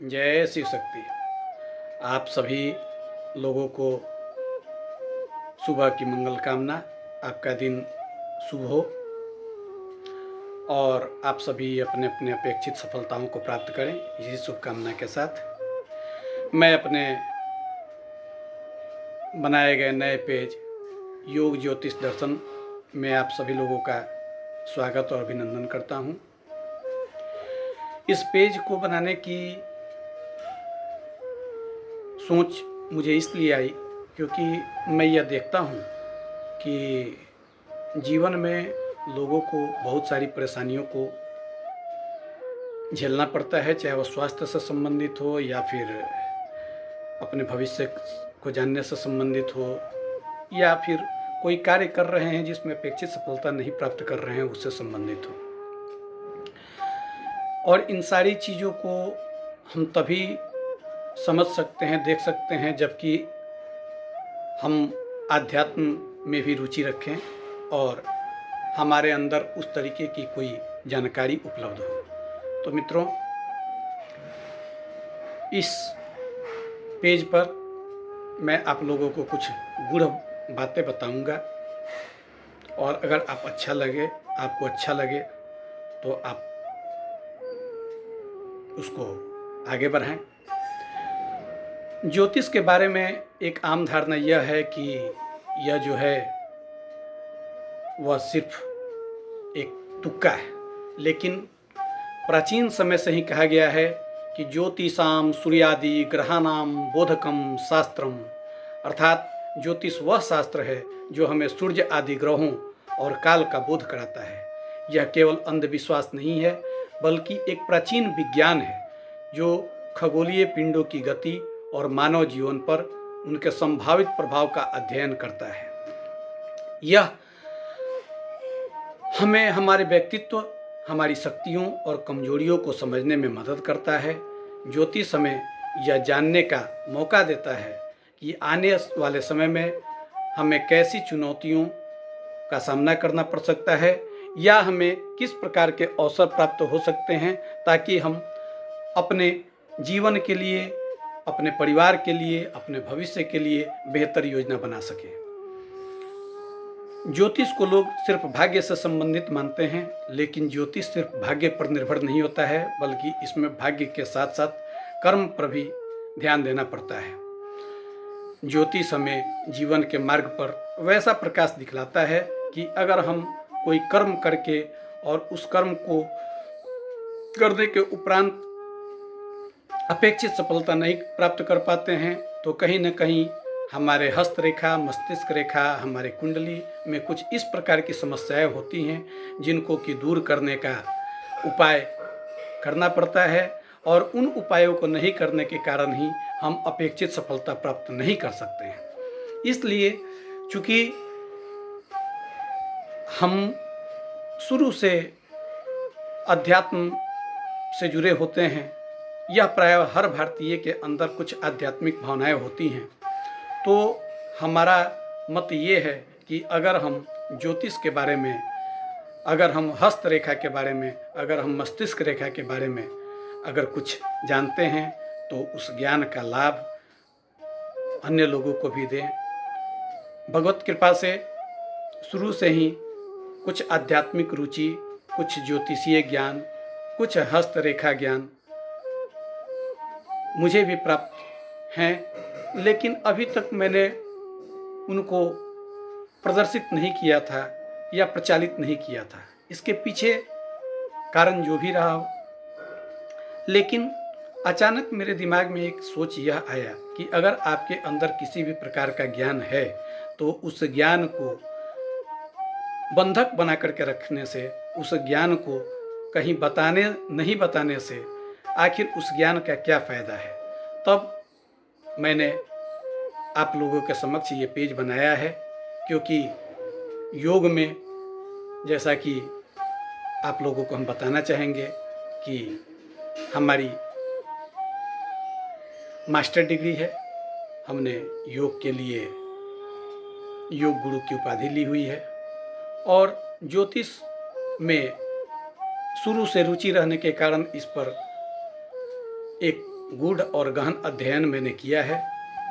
जय शिव शक्ति। आप सभी लोगों को सुबह की मंगल कामना। आपका दिन शुभ हो और आप सभी अपने अपने अपेक्षित सफलताओं को प्राप्त करें। इसी शुभकामना के साथ मैं अपने बनाए गए नए पेज योग ज्योतिष दर्शन में आप सभी लोगों का स्वागत और अभिनंदन करता हूं। इस पेज को बनाने की सोच मुझे इसलिए आई क्योंकि मैं यह देखता हूँ कि जीवन में लोगों को बहुत सारी परेशानियों को झेलना पड़ता है, चाहे वह स्वास्थ्य से संबंधित हो या फिर अपने भविष्य को जानने से संबंधित हो या फिर कोई कार्य कर रहे हैं जिसमें अपेक्षित सफलता नहीं प्राप्त कर रहे हैं उससे संबंधित हो। और इन सारी चीज़ों को हम तभी समझ सकते हैं, देख सकते हैं जबकि हम आध्यात्म में भी रुचि रखें और हमारे अंदर उस तरीके की कोई जानकारी उपलब्ध हो। तो मित्रों, इस पेज पर मैं आप लोगों को कुछ गूढ़ बातें बताऊंगा और अगर आपको अच्छा लगे तो आप उसको आगे बढ़ाएं। ज्योतिष के बारे में एक आम धारणा यह है कि यह जो है वह सिर्फ एक तुक्का है, लेकिन प्राचीन समय से ही कहा गया है कि ज्योतिषाम सूर्यादि ग्रहाणाम बोधकम शास्त्रम, अर्थात ज्योतिष वह शास्त्र है जो हमें सूर्य आदि ग्रहों और काल का बोध कराता है। यह केवल अंधविश्वास नहीं है बल्कि एक प्राचीन विज्ञान है जो खगोलीय पिंडों की गति और मानव जीवन पर उनके संभावित प्रभाव का अध्ययन करता है। यह हमें हमारे व्यक्तित्व, हमारी शक्तियों और कमजोरियों को समझने में मदद करता है। ज्योतिष हमें यह जानने का मौका देता है कि आने वाले समय में हमें कैसी चुनौतियों का सामना करना पड़ सकता है या हमें किस प्रकार के अवसर प्राप्त हो सकते हैं ताकि हम अपने जीवन के लिए, अपने परिवार के लिए, अपने भविष्य के लिए बेहतर योजना बना सकें। ज्योतिष को लोग सिर्फ भाग्य से संबंधित मानते हैं, लेकिन ज्योतिष सिर्फ भाग्य पर निर्भर नहीं होता है बल्कि इसमें भाग्य के साथ साथ कर्म पर भी ध्यान देना पड़ता है। ज्योतिष हमें जीवन के मार्ग पर वैसा प्रकाश दिखलाता है कि अगर हम कोई कर्म करके और उस कर्म को करने के उपरांत अपेक्षित सफलता नहीं प्राप्त कर पाते हैं तो कहीं न कहीं हमारे हस्तरेखा, मस्तिष्क रेखा, हमारे कुंडली में कुछ इस प्रकार की समस्याएं होती हैं जिनको कि दूर करने का उपाय करना पड़ता है और उन उपायों को नहीं करने के कारण ही हम अपेक्षित सफलता प्राप्त नहीं कर सकते हैं। इसलिए चूँकि हम शुरू से अध्यात्म से जुड़े होते हैं, यह प्रायः हर भारतीय के अंदर कुछ आध्यात्मिक भावनाएं होती हैं, तो हमारा मत ये है कि अगर हम ज्योतिष के बारे में, अगर हम हस्त रेखा के बारे में, अगर हम मस्तिष्क रेखा के बारे में अगर कुछ जानते हैं तो उस ज्ञान का लाभ अन्य लोगों को भी दें। भगवत कृपा से शुरू से ही कुछ आध्यात्मिक रुचि, कुछ ज्योतिषीय ज्ञान, कुछ हस्त रेखा ज्ञान मुझे भी प्राप्त हैं, लेकिन अभी तक मैंने उनको प्रदर्शित नहीं किया था या प्रचालित नहीं किया था। इसके पीछे कारण जो भी रहा हो, लेकिन अचानक मेरे दिमाग में एक सोच यह आया कि अगर आपके अंदर किसी भी प्रकार का ज्ञान है तो उस ज्ञान को बंधक बना करके रखने से, उस ज्ञान को कहीं नहीं बताने से आखिर उस ज्ञान का क्या फ़ायदा है। तब मैंने आप लोगों के समक्ष ये पेज बनाया है क्योंकि योग में, जैसा कि आप लोगों को हम बताना चाहेंगे कि हमारी मास्टर डिग्री है, हमने योग के लिए योग गुरु की उपाधि ली हुई है और ज्योतिष में शुरू से रुचि रहने के कारण इस पर एक गूढ़ और गहन अध्ययन मैंने किया है,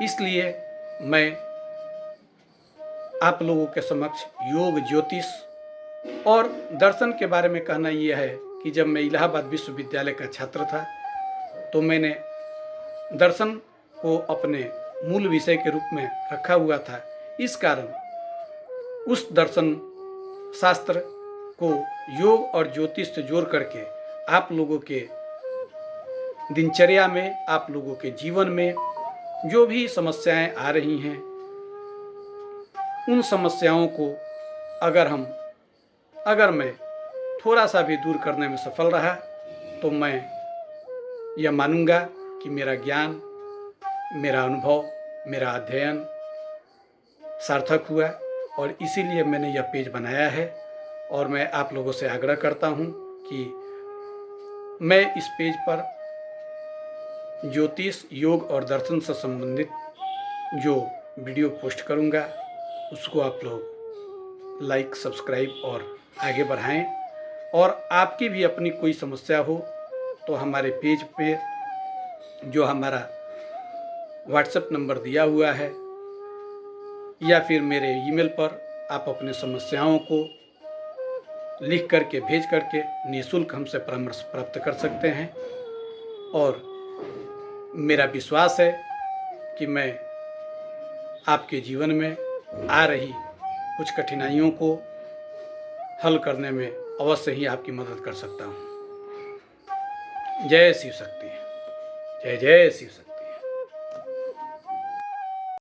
इसलिए मैं आप लोगों के समक्ष योग, ज्योतिष और दर्शन के बारे में कहना यह है कि जब मैं इलाहाबाद विश्वविद्यालय का छात्र था तो मैंने दर्शन को अपने मूल विषय के रूप में रखा हुआ था। इस कारण उस दर्शन शास्त्र को योग और ज्योतिष से जोड़ करके आप लोगों के दिनचर्या में, आप लोगों के जीवन में जो भी समस्याएं आ रही हैं, उन समस्याओं को अगर मैं थोड़ा सा भी दूर करने में सफल रहा तो मैं यह मानूंगा कि मेरा ज्ञान, मेरा अनुभव, मेरा अध्ययन सार्थक हुआ। और इसीलिए मैंने यह पेज बनाया है और मैं आप लोगों से आग्रह करता हूं कि मैं इस पेज पर ज्योतिष, योग और दर्शन से संबंधित जो वीडियो पोस्ट करूंगा उसको आप लोग लाइक, सब्सक्राइब और आगे बढ़ाएं। और आपकी भी अपनी कोई समस्या हो तो हमारे पेज पे जो हमारा व्हाट्सएप नंबर दिया हुआ है या फिर मेरे ईमेल पर आप अपनी समस्याओं को लिख करके, भेज करके निःशुल्क हमसे परामर्श प्राप्त कर सकते हैं। और मेरा विश्वास है कि मैं आपके जीवन में आ रही कुछ कठिनाइयों को हल करने में अवश्य ही आपकी मदद कर सकता हूँ। जय शिव शक्ति। जय जय शिव शक्ति।